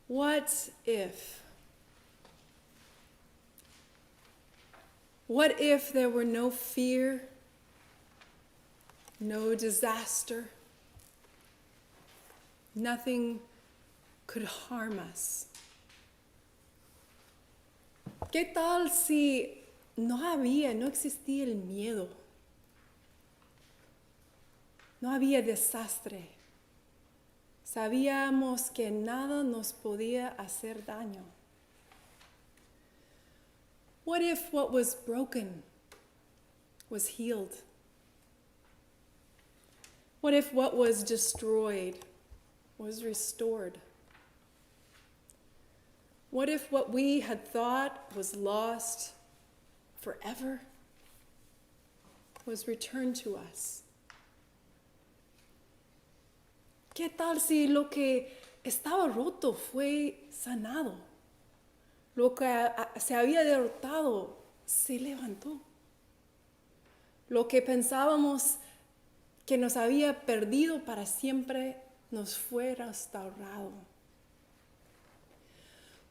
What if? What if there were no fear, no disaster? Nothing could harm us. ¿Qué tal si no existía el miedo? No había desastre. Sabíamos que nada nos podía hacer daño. What if what was broken was healed? What if what was destroyed was restored? What if what we had thought was lost forever was returned to us? ¿Qué tal si lo que estaba roto fue sanado? Lo que se había derrotado se levantó. Lo que pensábamos que nos había perdido para siempre nos fue restaurado.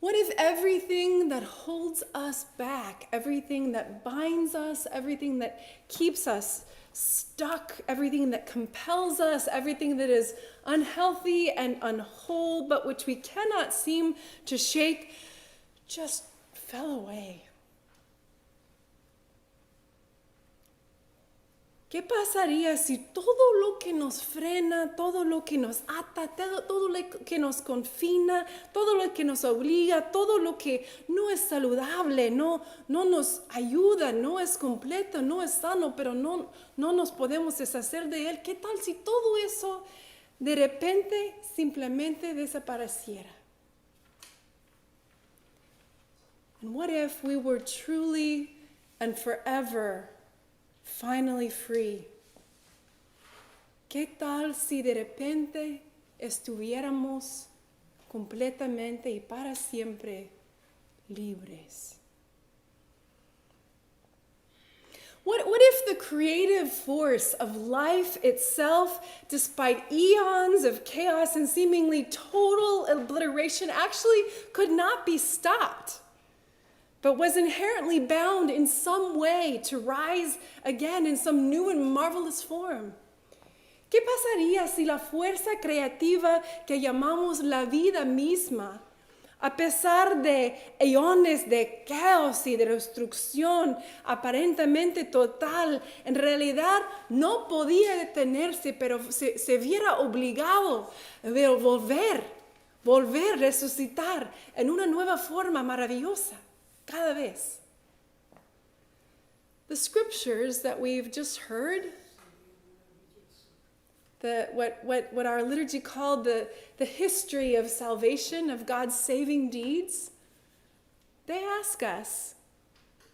What if everything that holds us back, everything that binds us, everything that keeps us stuck, everything that compels us, everything that is unhealthy and unwhole, but which we cannot seem to shake, just fell away? ¿Qué pasaría si todo lo que nos frena, todo lo que nos ata, todo lo que nos confina, todo lo que nos obliga, todo lo que no es saludable, no nos ayuda, no es completo, no es sano, pero no nos podemos deshacer de él? ¿Qué tal si todo eso de repente simplemente desapareciera? And what if we were truly and forever finally free? ¿Qué tal si de repente estuviéramos completamente y para siempre libres? What if the creative force of life itself, despite eons of chaos and seemingly total obliteration, actually could not be stopped, but was inherently bound in some way to rise again in some new and marvelous form? ¿Qué pasaría si la fuerza creativa que llamamos la vida misma, a pesar de eones de caos y de destrucción aparentemente total, en realidad no podía detenerse, pero se viera obligado a volver, resucitar en una nueva forma maravillosa cada vez? The scriptures that we've just heard, what our liturgy called the history of salvation, of God's saving deeds, they ask us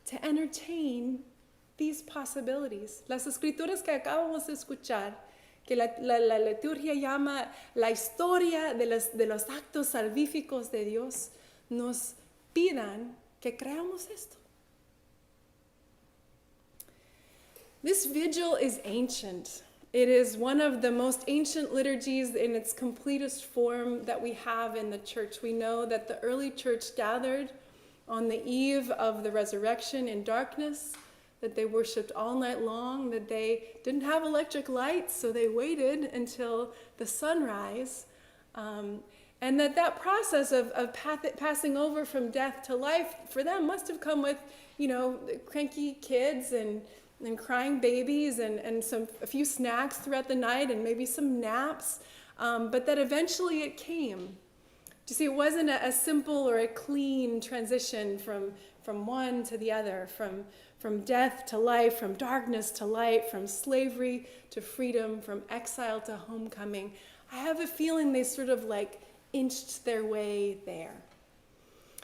to entertain these possibilities. Las escrituras que acabamos de escuchar, que la liturgia llama la historia de los actos salvíficos de Dios, nos pidan que creamos esto. This vigil is ancient. It is one of the most ancient liturgies in its completest form that we have in the church. We know that the early church gathered on the eve of the resurrection in darkness, that they worshiped all night long, that they didn't have electric lights, so they waited until the sunrise. And that process of passing over from death to life for them must have come with, cranky kids and crying babies and a few snacks throughout the night and maybe some naps, but that eventually it came. You see, it wasn't a simple or a clean transition from one to the other, from death to life, from darkness to light, from slavery to freedom, from exile to homecoming. I have a feeling they sort of inched their way there.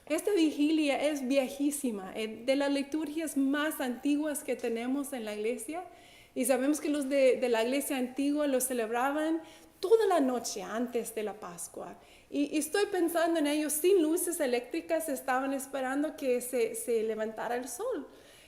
Esta vigilia es viejísima, de las liturgias más antiguas que tenemos en la iglesia, y sabemos que los de la iglesia antigua lo celebraban toda la noche antes de la Pascua. Y estoy pensando en ellos sin luces eléctricas, estaban esperando que se levantara el sol.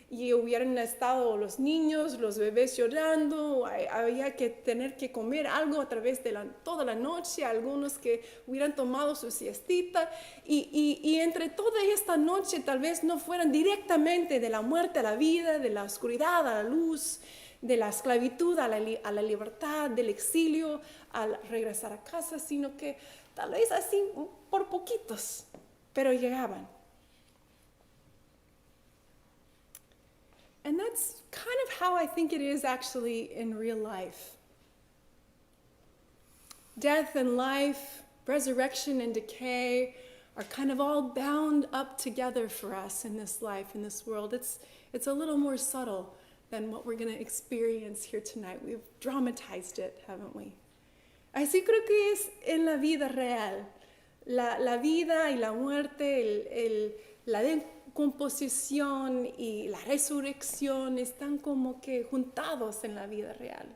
y hubieran estado los niños, los bebés llorando, había que tener que comer algo a través de toda la noche, algunos que hubieran tomado su siestita, y entre toda esta noche tal vez no fueran directamente de la muerte a la vida, de la oscuridad a la luz, de la esclavitud a la libertad, del exilio al regresar a casa, sino que tal vez así por poquitos, pero llegaban. And that's kind of how I think it is actually in real life. Death and life, resurrection and decay are kind of all bound up together for us in this life, in this world. It's a little more subtle than what we're going to experience here tonight. We've dramatized it, haven't we? Así creo que es en la vida real. La vida y la muerte, la decomposición y la resurrección están como que juntados en la vida real.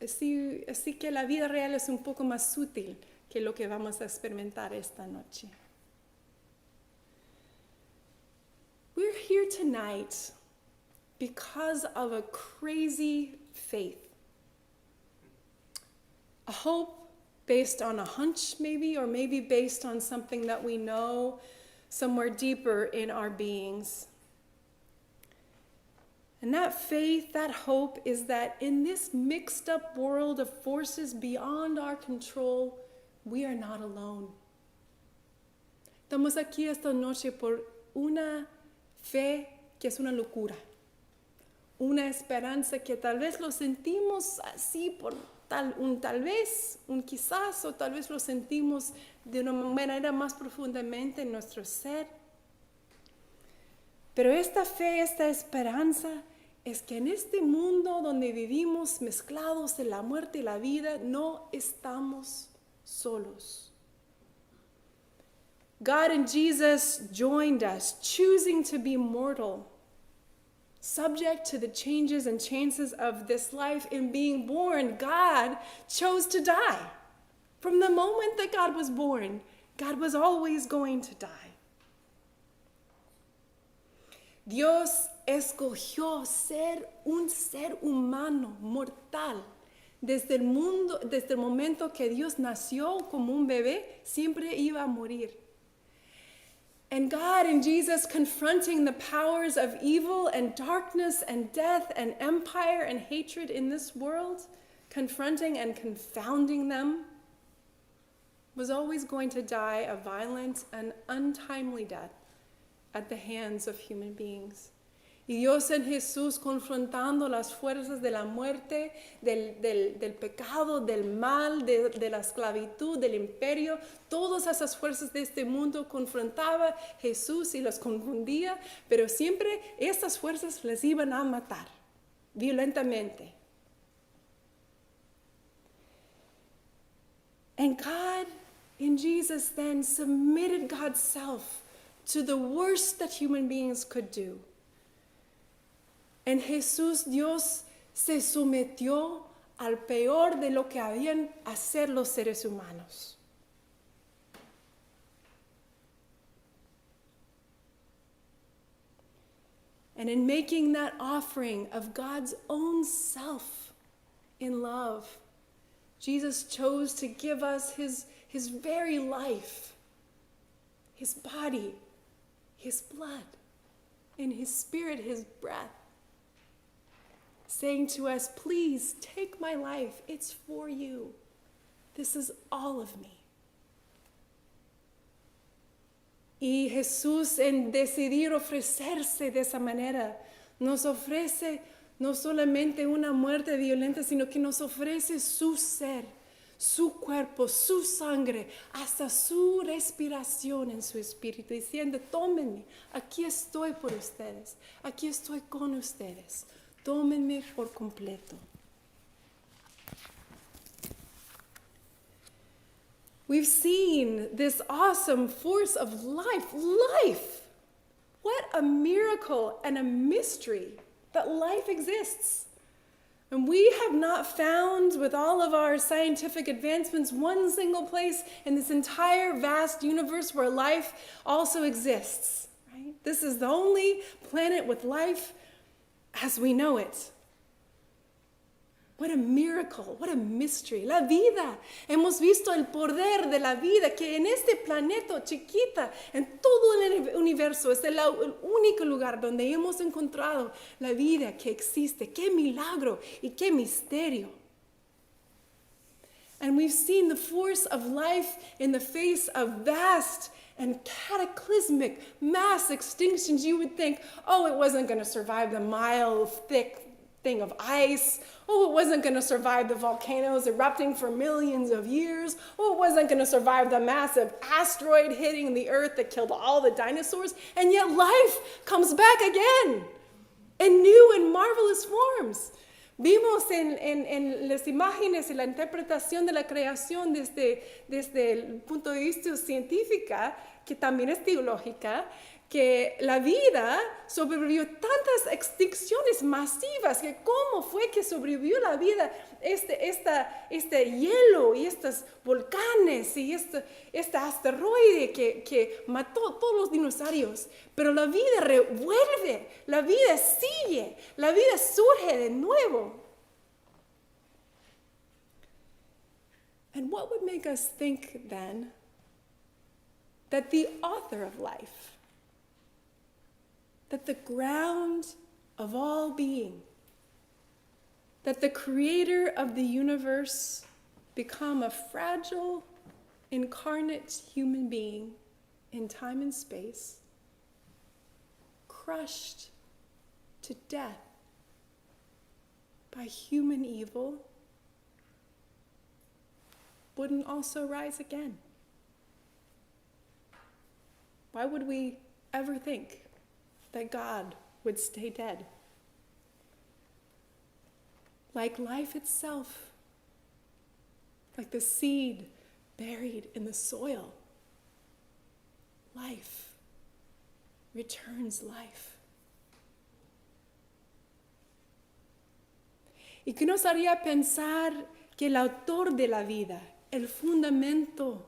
Así que la vida real es un poco más sutil que lo que vamos a experimentar esta noche. We're here tonight because of a crazy faith. A hope based on a hunch maybe, or maybe based on something that we know somewhere deeper in our beings. And that faith, that hope is that in this mixed up world of forces beyond our control, we are not alone. Estamos aquí esta noche por una fe que es una locura. Una esperanza que tal vez lo sentimos así por tal vez, un quizás, o tal vez lo sentimos de una manera más profundamente en nuestro ser. Pero esta fe, esta esperanza, es que en este mundo donde vivimos mezclados en la muerte y la vida, no estamos solos. God and Jesus joined us, choosing to be mortal, subject to the changes and chances of this life. In being born, God chose to die. From the moment that God was born, God was always going to die. Dios escogió ser un ser humano mortal. Desde el momento que Dios nació como un bebé, siempre iba a morir. And God and Jesus confronting the powers of evil and darkness and death and empire and hatred in this world, confronting and confounding them, was always going to die a violent and untimely death at the hands of human beings. Y Dios en Jesús confrontando las fuerzas de la muerte, del pecado, del mal, de la esclavitud, del imperio, todas esas fuerzas de este mundo confrontaba Jesús y los confundía, pero siempre estas fuerzas les iban a matar violentamente. And God in Jesus then submitted God's self to the worst that human beings could do. En Jesús Dios se sometió al peor de lo que habían hacer los seres humanos. And in making that offering of God's own self in love, Jesus chose to give us his very life, his body, his blood, and his spirit, his breath, saying to us, please take my life, it's for you. This is all of me. Y Jesús, en decidir ofrecerse de esa manera, nos ofrece no solamente una muerte violenta, sino que nos ofrece su ser, su cuerpo, su sangre, hasta su respiración en su espíritu, diciendo, tómenme, aquí estoy por ustedes, aquí estoy con ustedes, tómenme por completo. We've seen this awesome force of life. Life! What a miracle and a mystery that life exists. And we have not found, with all of our scientific advancements, one single place in this entire vast universe where life also exists, right? This is the only planet with life as we know it. What a miracle, what a mystery. La vida. Hemos visto el poder de la vida que en este planeta chiquita, en todo el universo, es el único lugar donde hemos encontrado la vida que existe. Qué milagro y qué misterio. And we've seen the force of life in the face of vast and cataclysmic mass extinctions. You would think, oh, it wasn't going to survive the mile-thick thing of ice. Oh, it wasn't going to survive the volcanoes erupting for millions of years. Oh, it wasn't going to survive the massive asteroid hitting the earth that killed all the dinosaurs. And yet life comes back again in new and marvelous forms. Vimos en las imágenes y la interpretación de la creación desde el punto de vista científico, que también es teológica, que la vida sobrevivió tantas extinciones masivas, que cómo fue que sobrevivió la vida, este hielo y estos volcanes y este asteroide que mató a todos los dinosaurios. Pero la vida revuelve, la vida sigue, la vida surge de nuevo. And what would make us think then that the author of life, that the ground of all being, that the creator of the universe become a fragile, incarnate human being in time and space, crushed to death by human evil, wouldn't also rise again? Why would we ever think that God would stay dead? Like life itself, like the seed buried in the soil, life returns life. ¿Y qué nos haría pensar que el autor de la vida, el fundamento,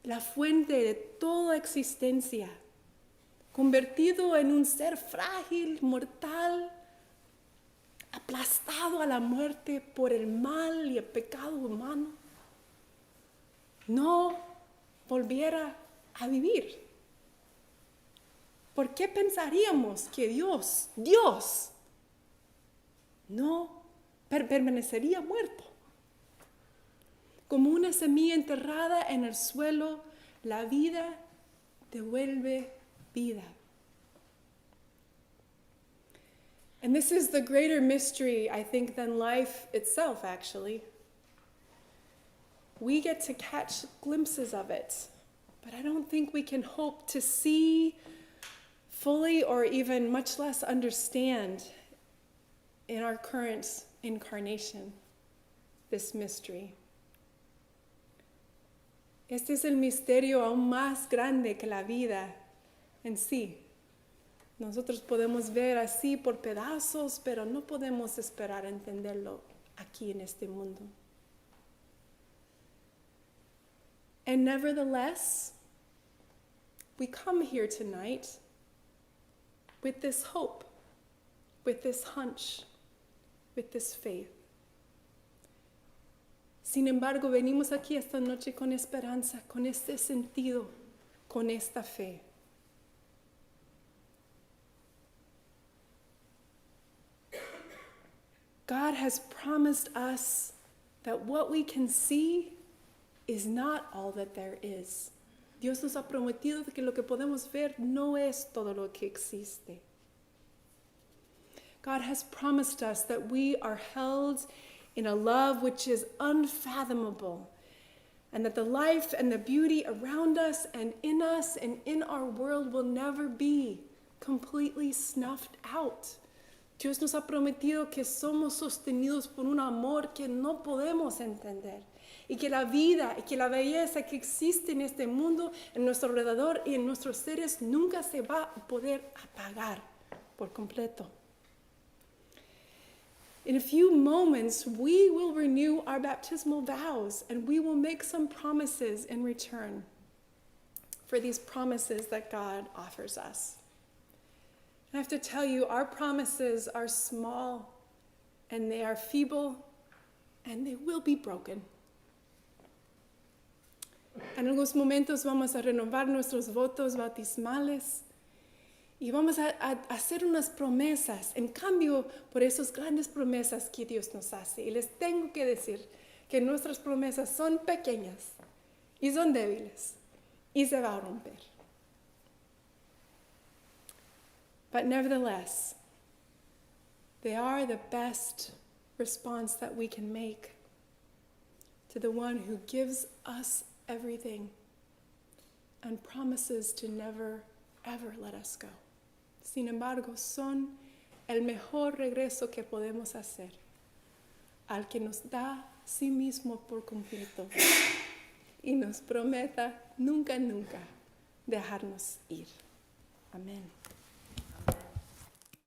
la fuente de toda existencia, convertido en un ser frágil, mortal, aplastado a la muerte por el mal y el pecado humano, no volviera a vivir? ¿Por qué pensaríamos que Dios no permanecería muerto? Como una semilla enterrada en el suelo, la vida devuelve vida. And this is the greater mystery, I think, than life itself, actually. We get to catch glimpses of it, but I don't think we can hope to see fully or even much less understand in our current incarnation this mystery. Este es el misterio aún más grande que la vida en sí. Nosotros podemos ver así por pedazos, pero no podemos esperar entenderlo aquí en este mundo. And nevertheless, we come here tonight with this hope, with this hunch, with this faith. Sin embargo, venimos aquí esta noche con esperanza, con este sentido, con esta fe. God has promised us that what we can see is not all that there is. Dios nos ha prometido que lo que podemos ver no es todo lo que existe. God has promised us that we are held in a love which is unfathomable, and that the life and the beauty around us and in our world will never be completely snuffed out. Dios nos ha prometido que somos sostenidos por un amor que no podemos entender, y que la vida y que la belleza que existe en este mundo, en nuestro alrededor y en nuestros seres nunca se va a poder apagar por completo. In a few moments, we will renew our baptismal vows, and we will make some promises in return for these promises that God offers us. I have to tell you, our promises are small, and they are feeble, and they will be broken. En algunos momentos vamos a renovar nuestros votos bautismales y vamos a hacer unas promesas en cambio por esas grandes promesas que Dios nos hace. Y les tengo que decir que nuestras promesas son pequeñas y son débiles y se va a romper. But nevertheless, they are the best response that we can make to the one who gives us everything and promises to never, ever let us go. Sin embargo, son el mejor regreso que podemos hacer al que nos da sí mismo por completo y nos prometa nunca, nunca dejarnos ir. Amén.